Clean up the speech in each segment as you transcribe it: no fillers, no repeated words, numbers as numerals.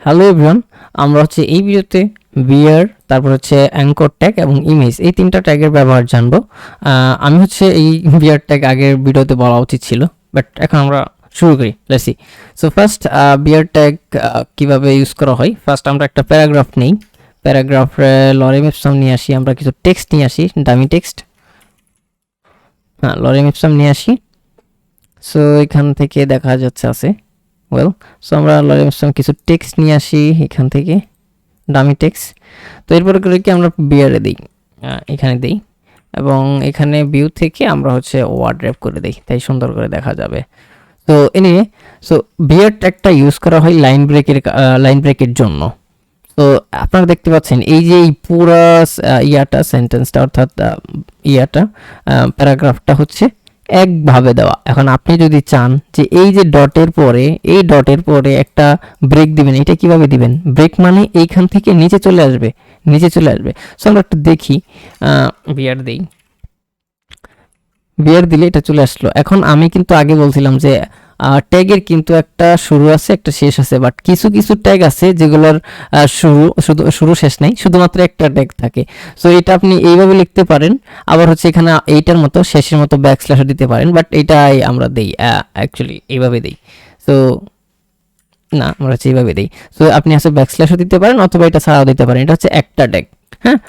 Hello everyone, আমরা হচ্ছে এই ভিডিওতে বিয়ার, তারপর হচ্ছে অ্যাঙ্কর ট্যাগ এবং ইমেজ, এই তিনটা ট্যাগের ব্যবহার জানবো। আমি হচ্ছে এই বিয়ার ট্যাগ আগের ভিডিওতে বলা উচিত ছিল, বাট এখন আমরা শুরু করি। Let's see. So first bear tag কীভাবে ইউজ করা হয়। ফার্স্ট আমরা একটা প্যারাগ্রাফ নেই, প্যারাগ্রাফে লরেম ইপসাম নিয়ে আসি, আমরা কিছু টেক্সট নিয়ে আসি, ডামি টেক্সট। লরেম ইপসাম নিয়ে আসি। সো এখান থেকে দেখা যাচ্ছে আছে সো আমরা লরেম ইপসাম কিছু টেক্সট নিয়ে আসি এখান থেকে, ডামি টেক্সট। তো এরপরে করে কি আমরা বিয়ারে দিই, এখানে দিই, এবং এখানে ভিউ থেকে আমরা হচ্ছে ওয়ার্ড র্যাপ করে দিই, তাই সুন্দর করে দেখা যাবে। তো এনিওয়ে, সো বিয়ার ট্যাগটা ইউজ করা হয় লাইন ব্রেকের জন্য। তো আপনারা দেখতে পাচ্ছেন এই যে এই পুরো সেন্টেন্সটা অর্থাৎ প্যারাগ্রাফটা হচ্ছে একভাবে দেওয়া। এখন আপনি যদি চান যে এই যে ডটের পরে একটা ব্রেক দিবেন, এটা কিভাবে দিবেন? ব্রেক মানে এইখান থেকে নিচে চলে আসবে। সো আমরা একটু দেখি, বিয়ার দিলে এটা চলে আসলো। এখন আমি কিন্তু আগে বলছিলাম যে ট্যাগের কিন্তু একটা শুরু আছে, একটা শেষ আছে, বাট কিছু ট্যাগ আছে যেগুলোর শুরু শেষ নেই, শুধুমাত্র একটা ট্যাগ থাকে। সো এটা আপনি এইভাবে লিখতে পারেন, আবার হচ্ছে এখানে এইটার মতো শেষের মতো ব্যাকস্ল্যাশও দিতে পারেন, বাট এইটাই আমরা দেই, অ্যাকচুয়ালি এইভাবে দেই। সো না, আমরা হচ্ছে এইভাবে দিই। সো আপনি আসলে ব্যাকস্ল্যাশও দিতে পারেন অথবা এটা ছাড়াও দিতে পারেন, এটা হচ্ছে একটা ট্যাগ। হ্যাঁ,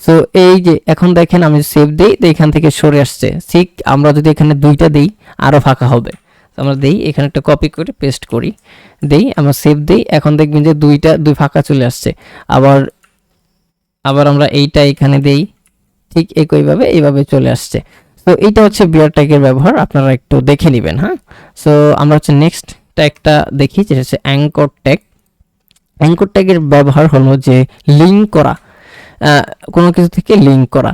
সো এই যে এখন দেখেন আমি সেভ দেই, তো এখান থেকে সরে আসছে। ঠিক আমরা যদি এখানে দুইটা দেই আরও ফাঁকা হবে। আমরা দেই, এখানে একটা কপি করে পেস্ট করি, দেই, আমরা সেভ দেই, এখন দেখবেন যে দুই ফাঁকা চলে আসছে। আবার আমরা এইটা এখানে দেই, ঠিক একইভাবে এইভাবে চলে আসছে। তো এইটা হচ্ছে বিয়ার ট্যাগের ব্যবহার, আপনারা একটু দেখে নেবেন। হ্যাঁ, সো আমরা হচ্ছে নেক্সট ট্যাগটা দেখি, যেটা হচ্ছে অ্যাঙ্কর ট্যাগ। অ্যাঙ্কর ট্যাগের ব্যবহার হলো যে লিঙ্ক করা, কোনো কিছু থেকে লিঙ্ক করা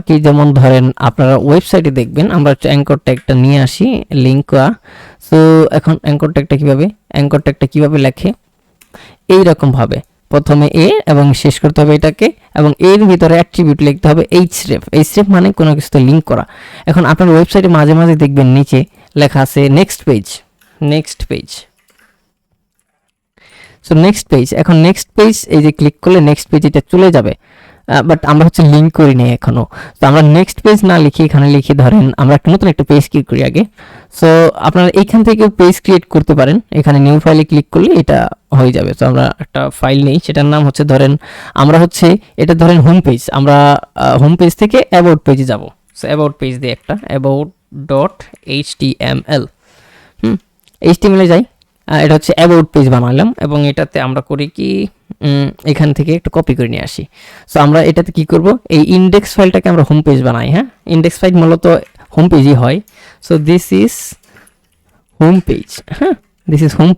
কি, যেমন ধরেন আপনারা ওয়েবসাইটে দেখবেন, আমরা অ্যাঙ্কর ট্যাগটা নিয়ে আসি, লিঙ্ক করা। সো এখন অ্যাঙ্কর ট্যাগটা কিভাবে লেখে? এইরকমভাবে প্রথমে এ এবং শেষ করতে হবে এটাকে, এবং এর ভিতরে অ্যাট্রিবিউট লিখতে হবে এইচরেফ মানে কোনো কিছুতে লিঙ্ক করা। এখন আপনার ওয়েবসাইটে মাঝে মাঝে দেখবেন নিচে লেখা আছে next page. So next page, এই যে ক্লিক করলে নেক্সট পেজ এটা চলে যাবে, বাট আমরা হচ্ছে লিঙ্ক করি নাই এখনো। তো আমরা নেক্সট পেজ না লিখে এখানে লিখি, ধরেন আমরা নতুন একটা পেজ ক্রিয়েট করি আগে। সো আপনারা এইখান থেকে পেজ ক্রিয়েট করতে পারেন, এখানে নিউ ফাইলে ক্লিক করলে এটা হয়ে যাবে। তো আমরা একটা ফাইল নেই, সেটার নাম হচ্ছে আমরা হচ্ছে এটা ধরেন হোম পেজ, আমরা হোম পেজ থেকে অ্যাবাউট পেজে যাব। সো অ্যাবাউট পেজ দিয়ে একটা about.html HTML যাই, এটা হচ্ছে অ্যাবাউট পেজ বানালাম, এবং এটাতে আমরা করি কি, এখান থেকে একটু কপি করে নিয়ে আসি। সো আমরা এটাতে কি করব, এই ইন্ডেক্স ফাইলটাকে আমরা হোম পেজ বানাই। হ্যাঁ, ইন্ডেক্স ফাইল মূলত হোম পেজই হয়। So this is home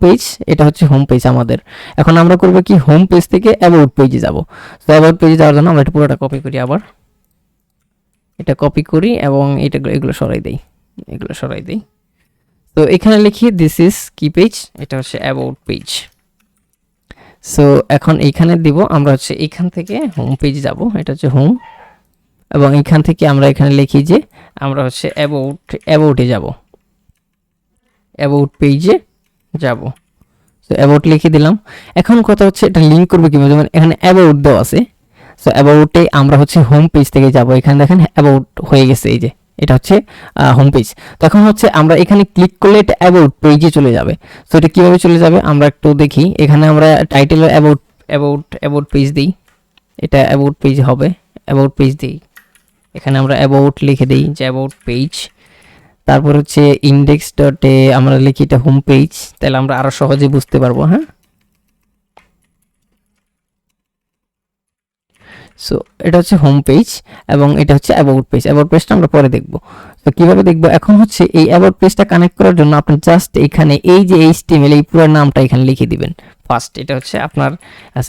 page. এটা হচ্ছে হোম পেজ আমাদের। এখন আমরা করব কি, হোম পেজ থেকে অ্যাবাউট পেজে যাব। সো অ্যাবাউট পেজে যাওয়ার জন্য আমরা এটা পুরোটা কপি করি, আবার এটা কপি করি এবং এগুলো সরাই দেই। তো এখানে লিখি দিস ইজ কি পেজ, এটা হচ্ছে অ্যাবাউট পেজ। সো এখন এইখানে দিব, আমরা হচ্ছে এখান থেকে হোম পেজে যাব, এটা হচ্ছে হোম, এবং এখান থেকে আমরা এখানে লিখি যে আমরা হচ্ছে অ্যাবাউটে যাব, অ্যাবাউট পেজে যাব। সো অ্যাবাউট লিখে দিলাম। এখন কথা হচ্ছে এটা লিঙ্ক করবো কিভাবে, যেমন এখানে অ্যাবাউট দেওয়া আছে। সো অ্যাবাউটে আমরা হচ্ছে হোম পেজ থেকে যাব, এখানে দেখেন অ্যাবাউট হয়ে গেছে, এই যে এটা হচ্ছে হোম পেজ। তখন হচ্ছে আমরা এখানে ক্লিক করলে এটা অ্যাবাউট পেজে চলে যাবে। সো এটা কীভাবে চলে যাবে আমরা একটু দেখি। এখানে আমরা টাইটেলের অ্যাবাউট পেজ দিই, এটা অ্যাবাউট পেজ হবে, অ্যাবাউট পেজ দিই, এখানে আমরা অ্যাবাউট লিখে দিই যে অ্যাবাউট পেজ। তারপর হচ্ছে ইন্ডেক্স ডটে আমরা লিখি এটা হোম পেজ, তাহলে আমরা আরও সহজে বুঝতে পারবো। হ্যাঁ, সো এটা হচ্ছে হোম পেজ এবং এটা হচ্ছে অ্যাবাউট পেজটা আমরা পরে দেখব। তো কীভাবে দেখব, এখন হচ্ছে এই অ্যাবাউট পেজটা কানেক্ট করার জন্য আপনি জাস্ট এখানে এই যে HTML এই পুরো নামটা এখানে লিখে দিবেন ফার্স্ট। এটা হচ্ছে আপনার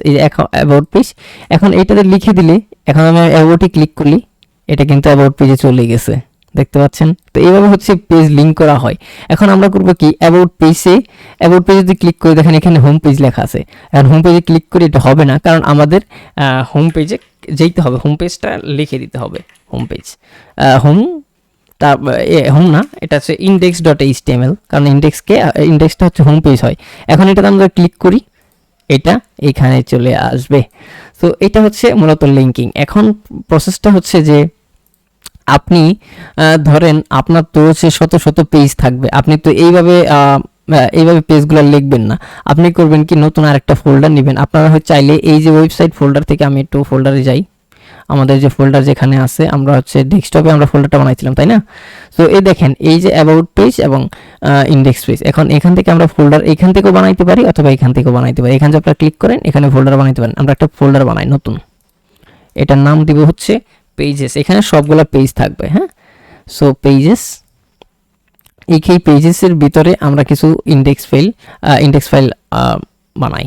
এই যে অ্যাবাউট পেজ। এখন এইটাতে লিখে দিলে, এখন আমি অ্যাবাউটে ক্লিক করলি, এটা কিন্তু অ্যাবাউট পেজে চলে গেছে, দেখতে পাচ্ছেন। তো এইভাবে হচ্ছে পেজ লিঙ্ক করা হয়। এখন আমরা করব কি, অ্যাবাউট পেজে যদি ক্লিক করে দেখেন এখানে হোম পেজ লেখা আছে, এখন হোম পেজে ক্লিক করে এটা হবে না, কারণ আমাদের হোম পেজে যেতে হবে, হোম পেজটা লিখে দিতে হবে, হোম পেজ হোম না, এটা হচ্ছে index.html, কারণ ইন্ডেক্সটা হচ্ছে হোম পেজ হয়। এখন এটাতে আমরা ক্লিক করি, এটা এখানে চলে আসবে। তো এটা হচ্ছে মূলত লিঙ্কিং। এখন প্রসেসটা হচ্ছে যে আপনি ধরেন আপনার তো হচ্ছে শত শত পেজ থাকবে, আপনি তো এইভাবে পেজগুলো লিখবেন না। আপনি করবেন কি, নতুন আরেকটা ফোল্ডার নেবেন। আপনারা হচ্ছে চাইলে এই যে ওয়েবসাইট ফোল্ডার থেকে, আমি একটু ফোল্ডারে যাই, আমাদের যে ফোল্ডার যেখানে আছে, আমরা হচ্ছে ডেস্কটপে আমরা ফোল্ডারটা বানাইছিলাম, তাই না? সো এই দেখেন, এই যে অ্যাবাউট পেজ এবং ইন্ডেক্স পেজ, এখন এখান থেকে আমরা ফোল্ডার এখান থেকেও বানাইতে পারি অথবা এখান থেকেও বানাইতে পারি। এখানে যদি আপনারা ক্লিক করেন, এখানে ফোল্ডার বানাইতে পারেন। আমরা একটা ফোল্ডার বানাই নতুন, এটার নাম দিব হচ্ছে পেজেস। এখানে সবগুলো পেজ থাকবে, হ্যাঁ। সো পেজেস, এই পেজেসের ভিতরে আমরা কিছু ইন্ডেক্স ফাইল বানাই।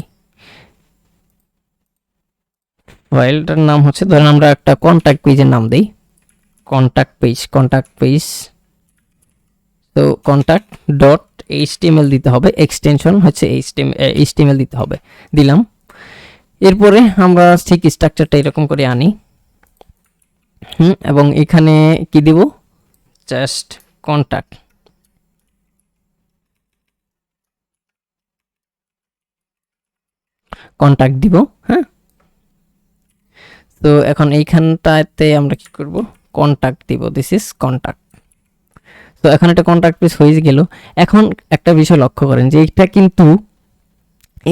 ফাইলটার নাম হচ্ছে, ধরেন আমরা একটা কন্ট্যাক্ট পেজের নাম দেই, কন্ট্যাক্ট পেজ। তো কন্ট্যাক্ট ডট এইচটিএমএল দিতে হবে, এক্সটেনশন হচ্ছে এইচটিএমএল দিতে হবে, দিলাম। এরপরে আমরা ঠিক স্ট্রাকচারটা এরকম করে আনি, এবং এখানে কি দিব, জাস্ট কন্ট্যাক্ট দিব, হ্যাঁ। তো এখন এইখানটাতে আমরা কি করব, কন্ট্যাক্ট দিব, দিস ইজ কন্ট্যাক্ট। তো এখন একটা কন্ট্যাক্ট পেজ হয়ে গেল। এখন একটা বিষয় লক্ষ্য করেন যে এটা কিন্তু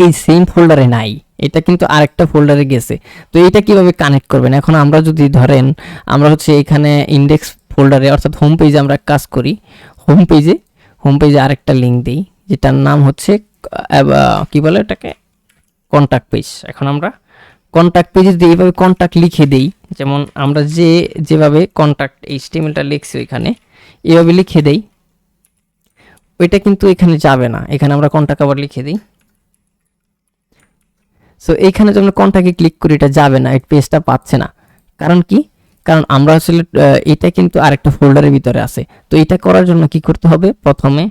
এই সেম ফোল্ডারে নাই, এটা কিন্তু আরেকটা ফোল্ডারে গেছে। তো এটা কিভাবে কানেক্ট করবেন? এখন আমরা যদি ধরেন আমরা হচ্ছে এখানে ইন্ডেক্স ফোল্ডারে অর্থাৎ হোম পেজে আমরা কাজ করি, হোম পেজে আরেকটা লিঙ্ক দিই যেটার নাম হচ্ছে কি বলে এটাকে, কন্ট্যাক্ট পেজ। এখন আমরা কন্ট্যাক্ট পেজে যদি এইভাবে কন্ট্যাক্ট লিখে দেই, যেমন আমরা যেভাবে কন্ট্যাক্ট এইচটিএমএলটা লিখছি ওইখানে এভাবে লিখে দেই, ওইটা কিন্তু এখানে যাবে না। এখানে আমরা কন্ট্যাক্ট আবার লিখে দিই। সো এইখানে যখন কন্ট্যাক্টে ক্লিক করি এটা যাবে না, এই পেজটা পাচ্ছে না। কারণ কি? কারণ আমরা আসলে এটা কিন্তু আরেকটা ফোল্ডারের ভিতরে আছে। তো এটা করার জন্য কি করতে হবে, প্রথমে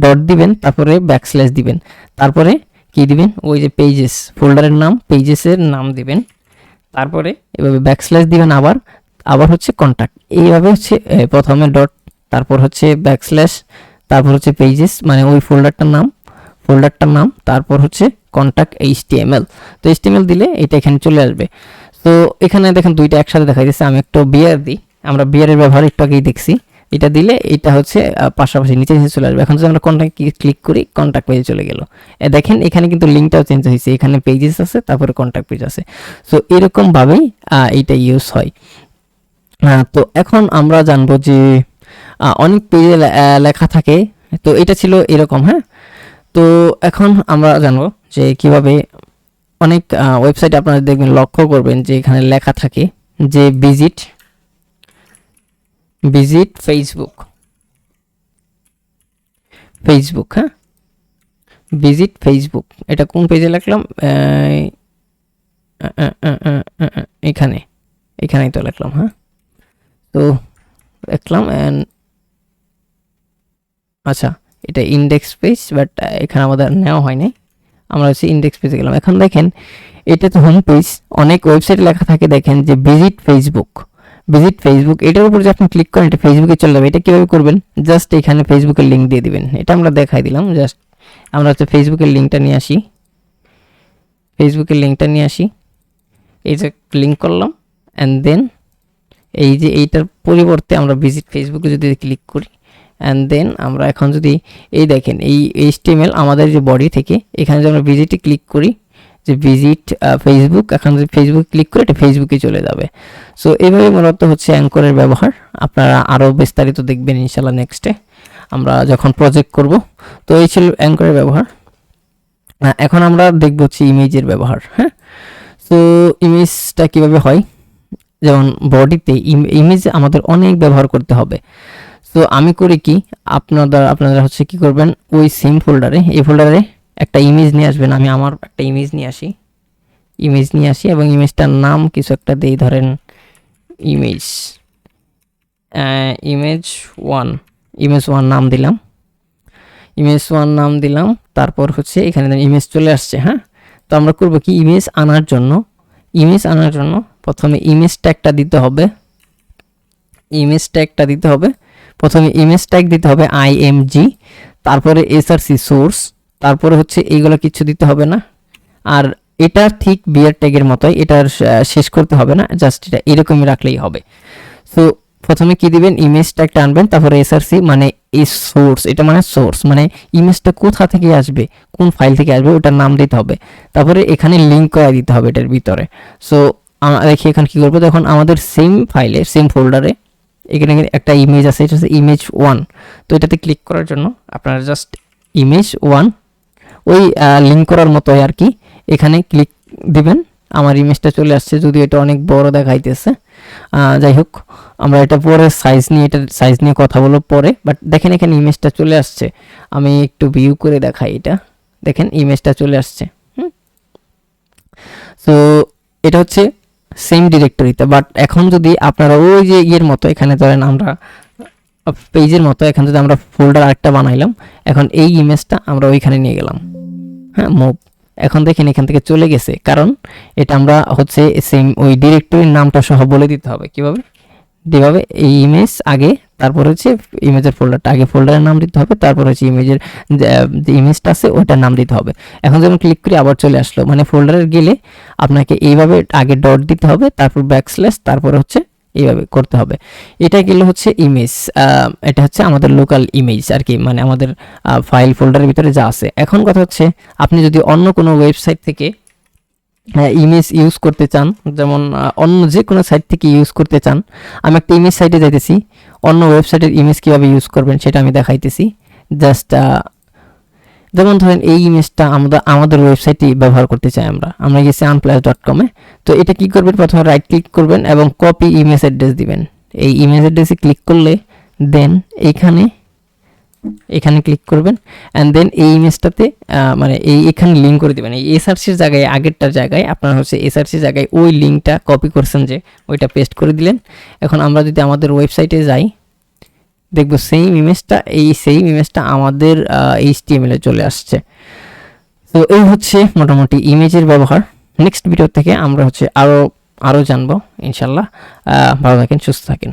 ডট দিবেন, তারপরে ব্যাকস্ল্যাশ দিবেন, তারপরে কি দিবেন, ওই যে পেজেস ফোল্ডারের নাম, পেজেসের নাম দিবেন, তারপরে এভাবে ব্যাকস্ল্যাশ দিবেন, আবার হচ্ছে কন্ট্যাক্ট, এইভাবে হচ্ছে প্রথমে ডট, তারপর হচ্ছে ব্যাকস্ল্যাশ, তারপর হচ্ছে পেজেস মানে ওই ফোল্ডারটার নাম, তারপর হচ্ছে কন্ট্যাক্ট এইচটিএমএল। তো এইচটিএমএল দিলে এটা এখানে চলে আসবে। তো এখানে দেখেন দুইটা একসাথে দেখা যাচ্ছে। আমি একটা বিয়ার দিই, আমরা বিয়ারের ব্যবহার একটু আগেই দেখছি। এটা দিলে এটা হচ্ছে পাশাপাশি নিচে চলে আসবে। এখন যদি আমরা কন্ট্যাক্ট ক্লিক করি, কন্ট্যাক্ট পেজে চলে গেল। দেখেন এখানে কিন্তু লিঙ্কটাও চেঞ্জ হয়েছে, এখানে পেজেস আছে, তারপরে কন্ট্যাক্ট পেজ আছে। সো এরকমভাবেই এইটা ইউজ হয়। তো এখন আমরা জানবো যে অনেক পেজে লেখা থাকে, তো এটা ছিল এরকম, হ্যাঁ। তো এখন আমরা জানবো যে কিভাবে অনেক ওয়েবসাইট আপনারা দেখবেন, লক্ষ্য করবেন যে এখানে লেখা থাকে যে ভিজিট ফেসবুক, হ্যাঁ, ভিজিট ফেসবুক। এটা কোন পেজে লিখলাম, এখানেই তো লিখলাম, হ্যাঁ। তো লিখলাম আচ্ছা, এটা ইন্ডেক্স পেজ, বাট এখানে আমাদের নেওয়া হয়নি, আমরা হচ্ছে ইন্ডেক্স পেজে গেলাম। এখন দেখেন এটা তো হোম পেজ, অনেক ওয়েবসাইটে লেখা থাকে দেখেন যে ভিজিট ফেসবুক, এটার উপর যে আপনি ক্লিক করেন এটা ফেসবুকে চলে যাবে। এটা কীভাবে করবেন, জাস্ট এখানে ফেসবুকের লিঙ্ক দিয়ে দিবেন, এটা আমরা দেখাই দিলাম। জাস্ট আমরা হচ্ছে ফেসবুকের লিঙ্কটা নিয়ে আসি, এই যে লিঙ্ক করলাম, অ্যান্ড দেন এই যে এইটার পরিবর্তে আমরা ভিজিট ফেসবুকে যদি ক্লিক করি, অ্যান্ড দেন আমরা এখন যদি এই দেখেন এই এইচটিএমএল আমাদের যে বডি থেকে এখানে যদি আমরা ভিজিটে ক্লিক করি, যে ভিজিট ফেসবুক, এখন যদি ফেসবুক ক্লিক করে এটা ফেসবুকে চলে যাবে। সো এইভাবে মূলত হচ্ছে অ্যাঙ্করের ব্যবহার। আপনারা আরও বিস্তারিত দেখবেন ইনশাল্লাহ নেক্সটে আমরা যখন প্রজেক্ট করব। তো এই ছিল অ্যাঙ্করের ব্যবহার। এখন আমরা দেখব হচ্ছে ইমেজের ব্যবহার, হ্যাঁ। সো ইমেজটা কীভাবে হয়, যেমন বডিতে ইমেজ আমাদের অনেক ব্যবহার করতে হবে। সো আমি করি কি, আপনারা হচ্ছে কি করবেন, ওই সেম ফোল্ডারে, এই ফোল্ডারে একটা ইমেজ নিয়ে আসবেন। আমি আমার একটা ইমেজ নিয়ে আসি এবং ইমেজটার নাম কিছু একটা দেই, ধরেন ইমেজ ওয়ান নাম দিলাম। তারপর হচ্ছে এখানে ইমেজ চলে আসছে, হ্যাঁ। তো আমরা করব কি, ইমেজ আনার জন্য প্রথমে ইমেজ ট্যাগটা দিতে হবে, প্রথমে ইমেজ ট্যাগ দিতে হবে img, তারপরে src সোর্স, তারপরে হচ্ছে এইগুলো কিছু দিতে হবে না, আর এটা ঠিক বিয়ার ট্যাগের মতোই, এটার শেষ করতে হবে না, জাস্ট এটা এরকমই রাখলেই হবে। সো প্রথমে কি দিবেন, ইমেজটা একটা আনবেন, তারপরে এসআরসি মানে এই সোর্স, এটা মানে সোর্স মানে ইমেজটা কোথা থেকে আসবে, কোন ফাইল থেকে আসবে ওটার নাম দিতে হবে, তারপরে এখানে লিঙ্ক করে দিতে হবে এটার ভিতরে। সো দেখি এখানে কি করবো, দেখুন আমাদের সেম ফাইলে সেম ফোল্ডারে এখানে একটা ইমেজ আছে, এটা হচ্ছে ইমেজ 1। তো এটাতে ক্লিক করার জন্য আপনারা জাস্ট ইমেজ 1 ওই লিঙ্ক করার মতো আর কি, এখানে ক্লিক দিবেন, আমার ইমেজটা চলে আসছে, যদিও এটা অনেক বড় দেখাইতেছে, যাই হোক আমরা এটা পরে সাইজ নিয়ে কথা বলবো পরে। বাট দেখেন এখানে ইমেজটা চলে আসছে, আমি একটু ভিউ করে দেখাই, এটা দেখেন ইমেজটা চলে আসছে। সো এটা হচ্ছে সেম ডিরেক্টরিতে। বাট এখন যদি আপনারা ওই যে ইয়ের মতো, এখানে ধরেন আমরা পেজের মতো, এখানে যদি আমরা ফোল্ডার আরেকটা বানাইলাম, এখন এই ইমেজটা আমরা ওইখানে নিয়ে গেলাম, হ্যাঁ মুভ, এখন দেখেন এখান থেকে চলে গেছে, কারণ এটা আমরা হচ্ছে সেম ওই ডিরেক্টরির নামটা সহ বলে দিতে হবে। কীভাবে যেভাবে এই ইমেজ আগে, তারপর হচ্ছে ইমেজের ফোল্ডারটা আগে, ফোল্ডারের নাম দিতে হবে, তারপর হচ্ছে ইমেজের যে ইমেজটা আছে ওটার নাম দিতে হবে। এখন যখন ক্লিক করি আবার চলে আসলো, মানে ফোল্ডারে গেলে আপনাকে এইভাবে আগে ডট দিতে হবে, তারপর ব্যাকস্ল্যাশ, তারপর হচ্ছে এইভাবে করতে হবে। এটা গেলে হচ্ছে ইমেজ, এটা হচ্ছে আমাদের লোকাল ইমেজ আর কি, মানে আমাদের ফাইল ফোল্ডারের ভিতরে যা আছে। এখন কথা হচ্ছে আপনি যদি অন্য কোনো ওয়েবসাইট থেকে ইমেজ ইউজ করতে চান, যেমন অন্য যে কোনো সাইট থেকে ইউজ করতে চান, আমি একটা ইমেজ সাইটে যাইতেছি, অন্য ওয়েবসাইটের ইমেজ কীভাবে ইউজ করবেন সেটা আমি দেখাইতেছি। জাস্ট যেমন ধরেন এই ইমেজটা আমাদের ওয়েবসাইটে ব্যবহার করতে চাই, আমরা গেছি unplus.com-এ। তো এটা কি করবেন, প্রথমে রাইট ক্লিক করবেন এবং কপি ইমেজ অ্যাড্রেস দিবেন। এই ইমেজ অ্যাড্রেসে ক্লিক করলে দেন এখানে ক্লিক করবেন, অ্যান্ড দেন এই ইমেজটাতে মানে এখানে লিঙ্ক করে দেবেন। এই এসআরসির জায়গায়, আগেরটার জায়গায় আপনার হচ্ছে এসআরসির জায়গায় ওই লিঙ্কটা কপি করছেন যে ওইটা পেস্ট করে দিলেন। এখন আমরা যদি আমাদের ওয়েবসাইটে যাই, দেখবো সেম ইমেজটা আমাদের HTML-এ চলে আসছে। তো এই হচ্ছে মোটামুটি ইমেজের ব্যবহার। নেক্সট ভিডিও থেকে আমরা হচ্ছে আরও জানবো ইনশাল্লাহ। ভালো থাকেন, সুস্থ থাকেন।